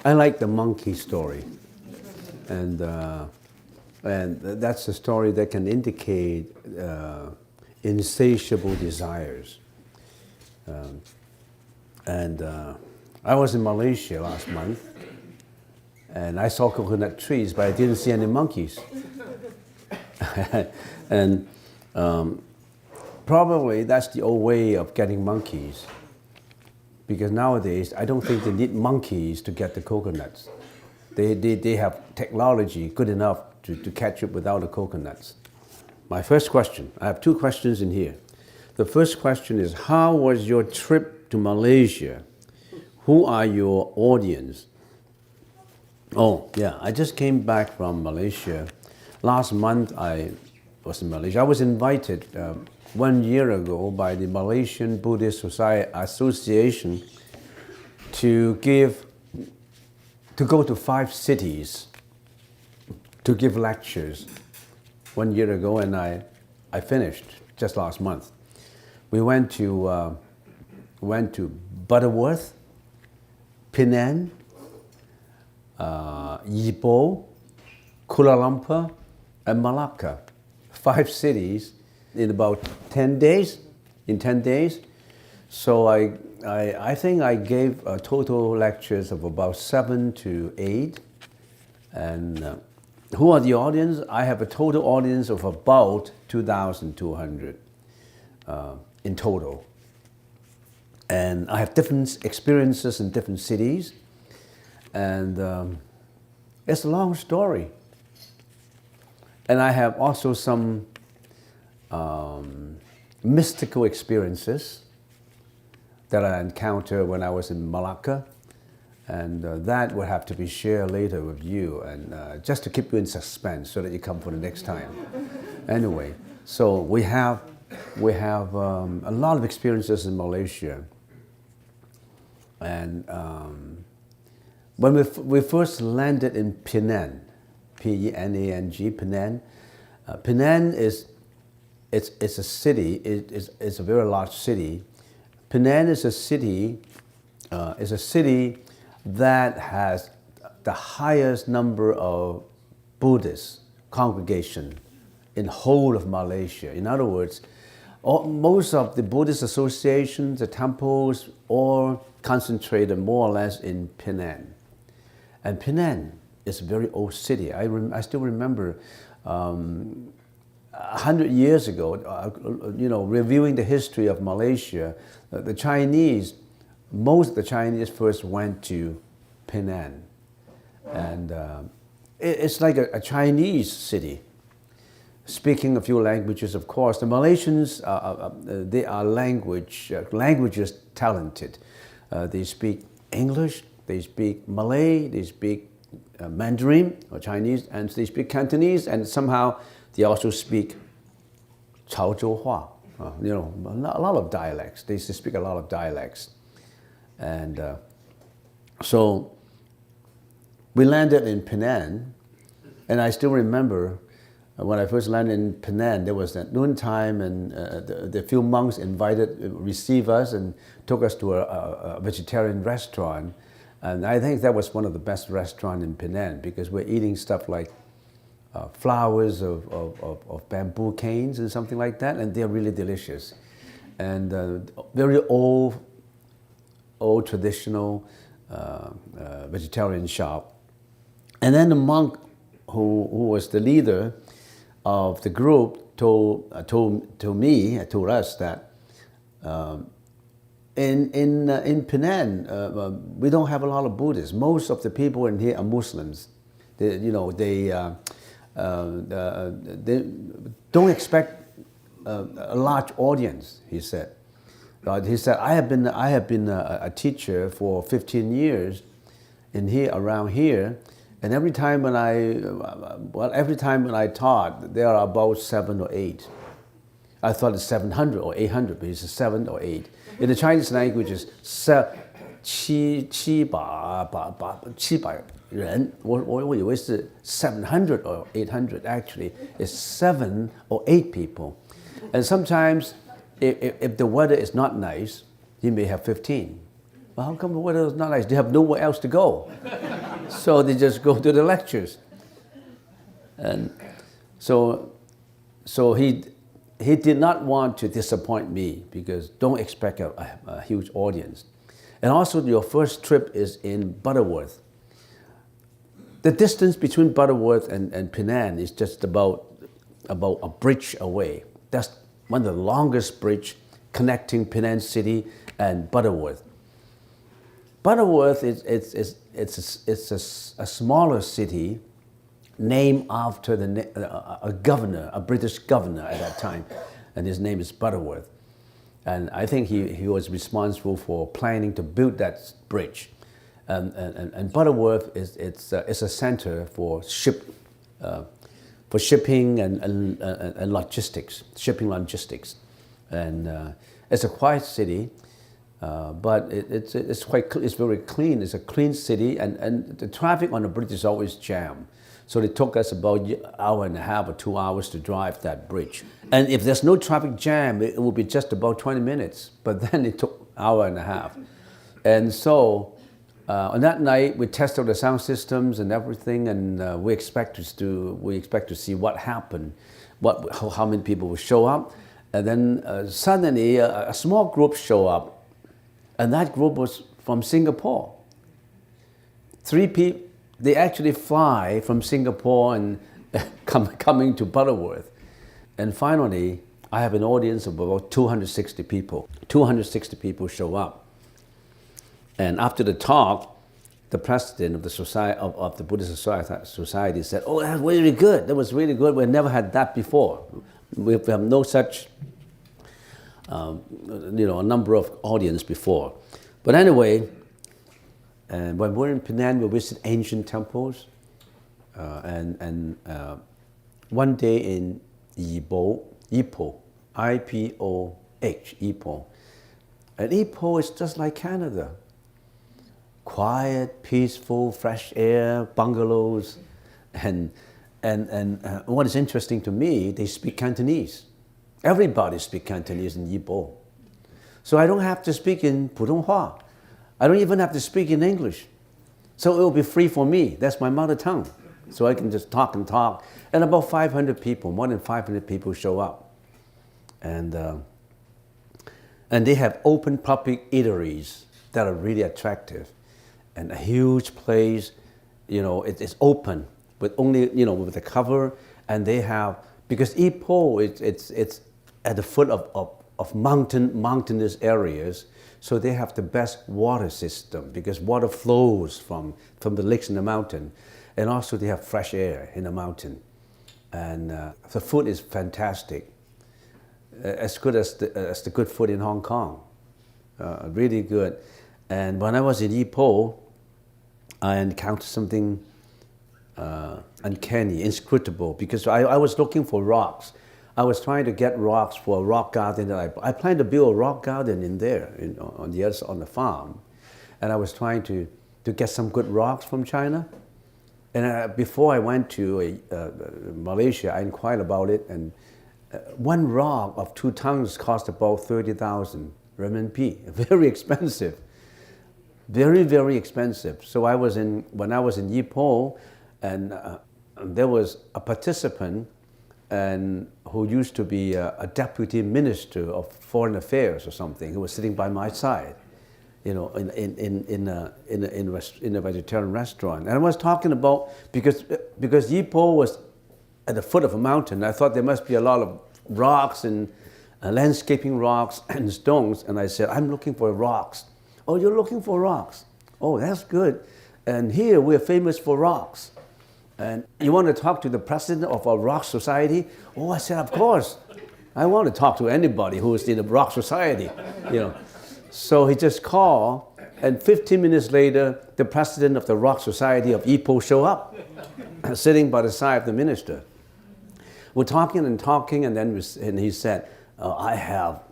I like the monkey story, and that's a story that can indicate insatiable desires. I was in Malaysia last month, and I saw coconut trees, but I didn't see any monkeys. And probably that's the old way of getting monkeys. Because nowadays, I don't think they need monkeys to get the coconuts. They have technology good enough to catch it without the coconuts. My first question, I have two questions in here. The first question is, how was your trip to Malaysia? Who are your audience? Oh, yeah, I just came back from Malaysia. Last month, I was in Malaysia. I was invited 1 year ago by the Malaysian Buddhist Society Association to go to 5 cities to give lectures 1 year ago, and I finished just last month. We went to Butterworth, Penang, Ipoh, Kuala Lumpur, and Malacca. 5 cities in about 10 days. In 10 days, so I think I gave total lectures of about 7 to 8. And who are the audience? I have a total audience of about 2,200 in total. And I have different experiences in different cities. And it's a long story. And I have also some mystical experiences that I encountered when I was in Malacca, and that would have to be shared later with you, and just to keep you in suspense so that you come for the next time. Anyway, so we have a lot of experiences in Malaysia, and when we first landed in Penang, P-E-N-A-N-G, Penang. Penang is a city. It's a very large city. Penang is a city that has the highest number of Buddhist congregation in whole of Malaysia. In other words, most of the Buddhist associations, the temples, all concentrated more or less in Penang. And Penang is a very old city. I still remember 100 years ago, reviewing the history of Malaysia, the Chinese, most of the Chinese first went to Penang. And it's like a Chinese city, speaking a few languages, of course. The Malaysians, they are languages talented. They speak English, they speak Malay, they speak Mandarin or Chinese, and they speak Cantonese, and somehow they also speak Chaozhouhua, a lot of dialects. They speak a lot of dialects. And so we landed in Penang, and I still remember when I first landed in Penang, there was at noontime, and the few monks received us and took us to a vegetarian restaurant. And I think that was one of the best restaurants in Penang, because we're eating stuff like flowers of bamboo canes and something like that, and they're really delicious. And very old traditional vegetarian shop. And then the monk who was the leader of the group told us that in Penang we don't have a lot of Buddhists. Most of the people in here are Muslims. They don't expect a large audience, he said. He said, I have been a teacher for 15 years around here, And every time when I taught, there are about 7 or 8. I thought it's 700 or 800, but it's 7 or 8. In the Chinese language, it's 700人，我以为是 700 or 800. Actually, it's 7 or 8 people. And sometimes, if the weather is not nice, you may have 15. Well, how come the weather is not nice? They have nowhere else to go. So they just go to the lectures. And so he did not want to disappoint me, because don't expect a huge audience. And also your first trip is in Butterworth. The distance between Butterworth and Penang is just about a bridge away. That's one of the longest bridge connecting Penang City and Butterworth. Butterworth is a smaller city named after a governor, a British governor at that time, and his name is Butterworth. And I think he was responsible for planning to build that bridge. And Butterworth is a center for shipping and logistics, shipping logistics, and it's a quiet city, but it's very clean. It's a clean city, and the traffic on the bridge is always jammed. So it took us about an hour and a half or 2 hours to drive that bridge. And if there's no traffic jam, it will be just about 20 minutes. But then it took an hour and a half. And so on that night, we tested the sound systems and everything, and we expect to see what happened, how many people will show up. And then suddenly a small group show up, and that group was from Singapore. 3 people. They actually fly from Singapore and coming to Butterworth. And finally, I have an audience of about 260 people. 260 people show up. And after the talk, the president of the society of the Buddhist Society said, "Oh, that was really good. That was really good. We've never had that before. We have no such, a number of audience before." But anyway. And when we're in Penang, we visit ancient temples. And one day in Ipoh, I-P-O-H, Ipoh. And Ipoh is just like Canada. Quiet, peaceful, fresh air, bungalows. And what is interesting to me, they speak Cantonese. Everybody speaks Cantonese in Ipoh. So I don't have to speak in Putonghua. I don't even have to speak in English. So it will be free for me. That's my mother tongue. So I can just talk and talk. And about 500 people, more than 500 people show up. And they have open public eateries that are really attractive. And a huge place, it's open with only, with the cover. And they have, because Ipoh, it's at the foot of mountainous areas. So they have the best water system, because water flows from the lakes in the mountain. And also they have fresh air in the mountain. And the food is fantastic. As good as the good food in Hong Kong. Really good. And when I was in Ipoh, I encountered something uncanny, inscrutable, because I was looking for rocks. I was trying to get rocks for a rock garden that I planned to build a rock garden in there, on the farm. And I was trying to get some good rocks from China. And before I went to Malaysia, I inquired about it. And one rock of 2 tons cost about 30,000 renminbi. Very expensive. Very, very expensive. So when I was in Ipoh, and there was a participant who used to be a deputy minister of foreign affairs or something, who was sitting by my side, in a vegetarian restaurant. And I was talking about, because Ipoh was at the foot of a mountain, I thought there must be a lot of rocks and landscaping rocks and stones. And I said, "I'm looking for rocks." "Oh, you're looking for rocks? Oh, that's good. And here we're famous for rocks. And you want to talk to the president of our rock society?" "Oh," I said, "of course. I want to talk to anybody who is in the rock society." So he just called, And 15 minutes later, the president of the Rock Society of Ipoh showed up, sitting by the side of the minister. We're talking, and then he said, I have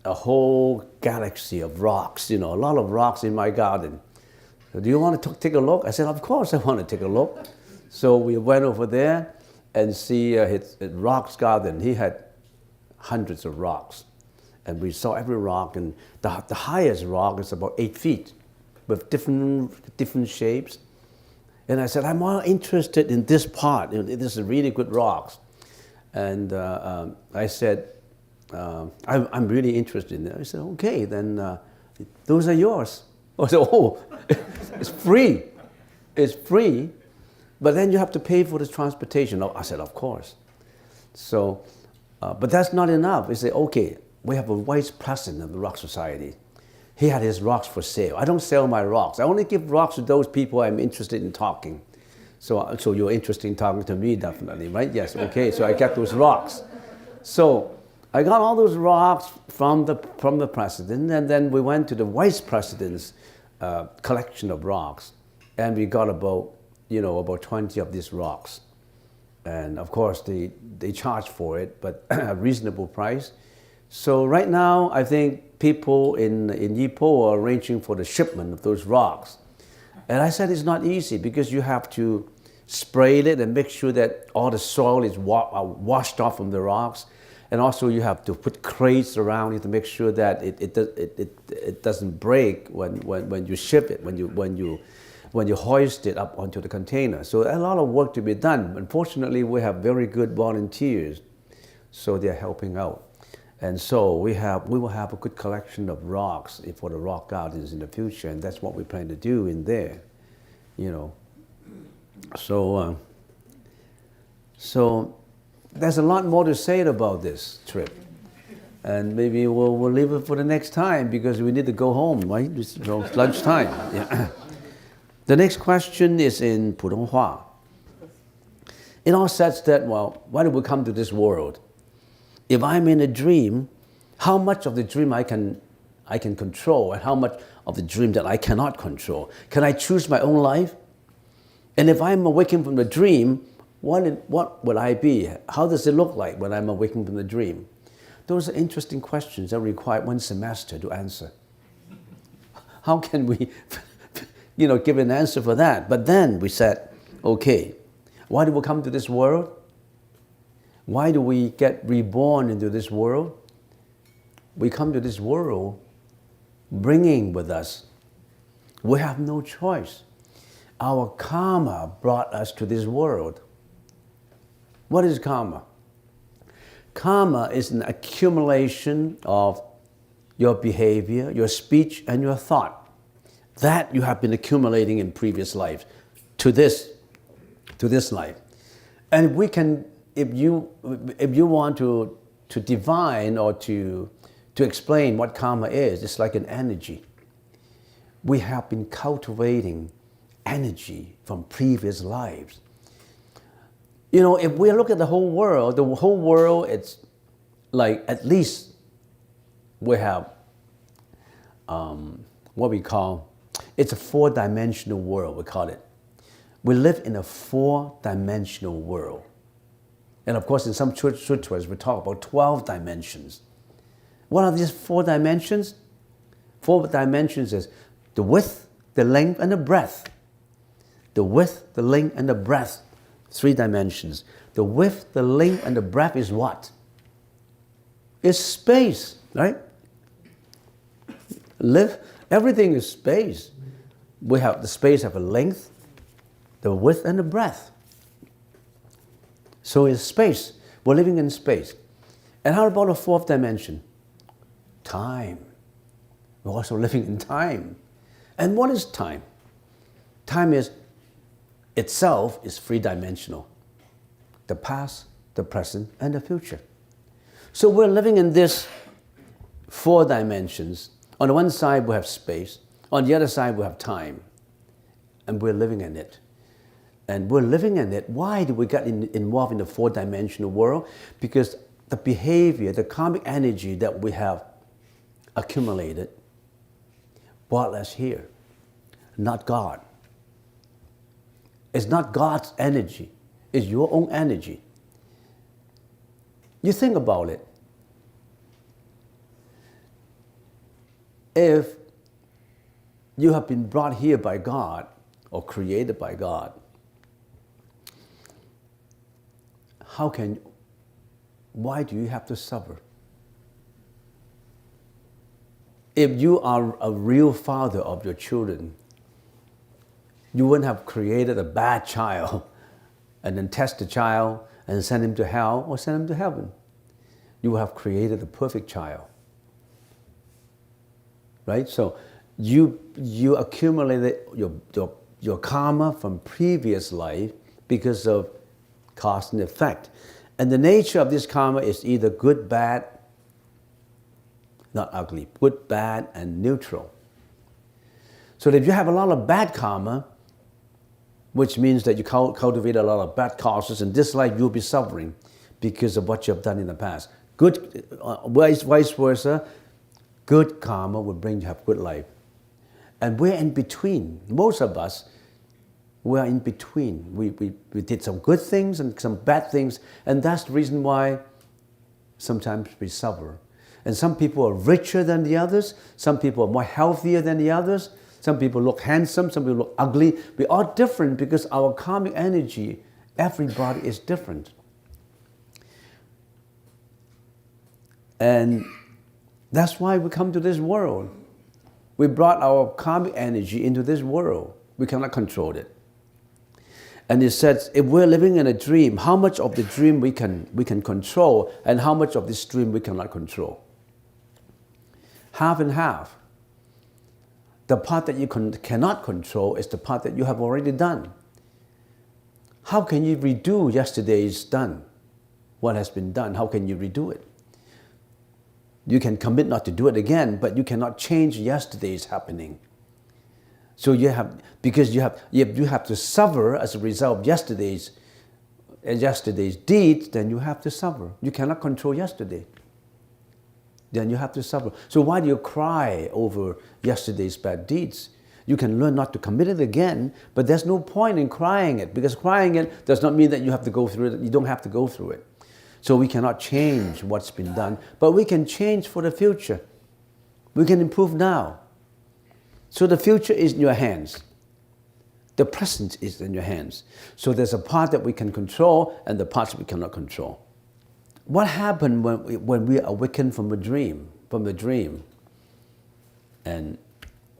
a whole galaxy of rocks, a lot of rocks in my garden. So do you want to take a look? I said, of course I want to take a look. So we went over there and see his rocks garden. He had hundreds of rocks. And we saw every rock, and the highest rock is about 8 feet with different shapes. And I said, I'm more interested in this part. This is really good rocks. And I said, I'm really interested in it. I said, okay, then those are yours. I said, oh, it's free. It's free, but then you have to pay for the transportation. I said, of course. So, but that's not enough. He said, okay, we have a vice president of the Rock Society. He had his rocks for sale. I don't sell my rocks. I only give rocks to those people I'm interested in talking. So you're interested in talking to me, definitely, right? Yes, okay, so I got those rocks. So I got all those rocks from the president, and then we went to the vice president's collection of rocks, and we got about 20 of these rocks. And of course, they charge for it, but a reasonable price. So right now, I think people in Ipoh are arranging for the shipment of those rocks. And I said it's not easy because you have to spray it and make sure that all the soil is washed off from the rocks. And also you have to put crates around it to make sure that it doesn't break when you ship it, when you hoist it up onto the container. So a lot of work to be done. Unfortunately, we have very good volunteers, so they're helping out. And so we will have a good collection of rocks for the rock gardens in the future, and that's what we plan to do in there, So there's a lot more to say about this trip, and maybe we'll leave it for the next time because we need to go home, right? It's lunchtime. Yeah. The next question is in Putonghua. It all says that, well, why did we come to this world? If I'm in a dream, how much of the dream I can control and how much of the dream that I cannot control? Can I choose my own life? And if I'm awakened from the dream, what will I be? How does it look like when I'm awakened from the dream? Those are interesting questions that require 1 semester to answer. How can we give an answer for that? But then we said, okay, why do we come to this world? Why do we get reborn into this world? We come to this world bringing with us. We have no choice. Our karma brought us to this world. What is karma? Karma is an accumulation of your behavior, your speech, and your thought. That you have been accumulating in previous lives to this life. And we can, if you want to define or to explain what karma is, it's like an energy. We have been cultivating energy from previous lives. If we look at the whole world, it's like at least we have what we call, it's a 4-dimensional world, we call it. We live in a 4-dimensional world. And of course, in some sutras, we talk about 12 dimensions. What are these 4 dimensions? 4 dimensions is the width, the length, and the breadth. The width, the length, and the breadth. 3 dimensions. The width, the length, and the breadth is what? It's space, right? Everything is space. We have the space have a length, the width, and the breadth. So it's space. We're living in space. And how about the 4th dimension? Time. We're also living in time. And what is time? Time itself is 3-dimensional. The past, the present, and the future. So we're living in this 4 dimensions. On the one side, we have space. On the other side, we have time. And we're living in it. And we're living in it. Why do we get involved in the 4-dimensional world? Because the behavior, the karmic energy that we have accumulated, brought us here, not God. It's not God's energy. It's your own energy. You think about it. If you have been brought here by God or created by God, why do you have to suffer? If you are a real father of your children, you wouldn't have created a bad child and then test the child and send him to hell or send him to heaven. You would have created a perfect child. Right? So you accumulated your karma from previous life because of cause and effect. And the nature of this karma is either good, bad, not ugly, good, bad, and neutral. So if you have a lot of bad karma, which means that you cultivate a lot of bad causes, and this life you'll be suffering because of what you have done in the past. Good, vice versa, good karma will bring you have good life. And we're in between. Most of us, we're in between. We did some good things and some bad things, and that's the reason why sometimes we suffer. And some people are richer than the others, some people are more healthier than the others, some people look handsome, some people look ugly. We're all different because our karmic energy, everybody is different. And that's why we come to this world. We brought our karmic energy into this world. We cannot control it. And it says, if we're living in a dream, how much of the dream we can control and how much of this dream we cannot control? Half and half. The part that you cannot control is the part that you have already done. How can you redo yesterday's done? What has been done, how can you redo it? You can commit not to do it again, but you cannot change yesterday's happening. So you have to suffer as a result of yesterday's deeds, then you have to suffer. You cannot control yesterday. Then you have to suffer. So why do you cry over yesterday's bad deeds? You can learn not to commit it again, but there's no point in crying it, because crying it does not mean that you have to go through it. You don't have to go through it. So we cannot change what's been done, but we can change for the future. We can improve now. So the future is in your hands. The present is in your hands. So there's a part that we can control and the parts we cannot control. What happened when we awaken from the dream? And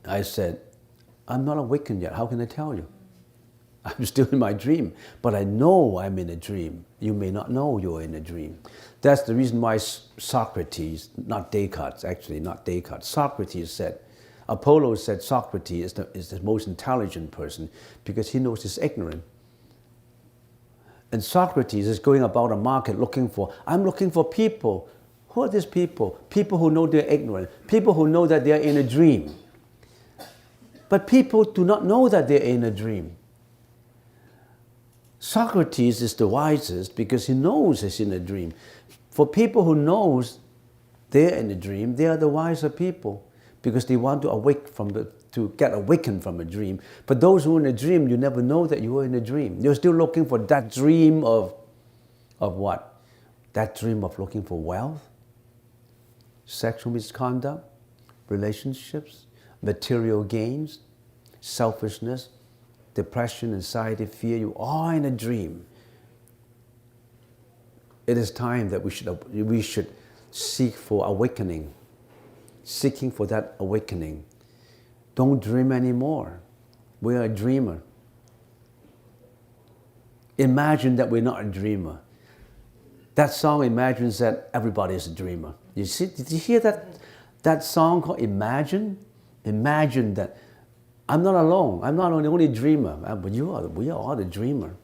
I said, I'm not awakened yet. How can I tell you? I'm still in my dream, but I know I'm in a dream. You may not know you're in a dream. That's the reason why Socrates, not Descartes, Socrates said, Apollo said Socrates is the most intelligent person because he knows he's ignorant. And Socrates is going about a market I'm looking for people. Who are these people? People who know they're ignorant. People who know that they're in a dream. But people do not know that they're in a dream. Socrates is the wisest because he knows he's in a dream. For people who knows they're in a dream, they are the wiser people because they want to get awakened from a dream. But those who are in a dream, you never know that you are in a dream. You're still looking for that dream of what? That dream of looking for wealth, sexual misconduct, relationships, material gains, selfishness, depression, anxiety, fear. You are in a dream. It is time that we should seek for awakening, seeking for that awakening. Don't dream anymore. We are a dreamer. Imagine that we're not a dreamer. That song imagines that everybody is a dreamer. You see, did you hear that song called Imagine? Imagine that I'm not alone. I'm not the only dreamer, but we are all the dreamer.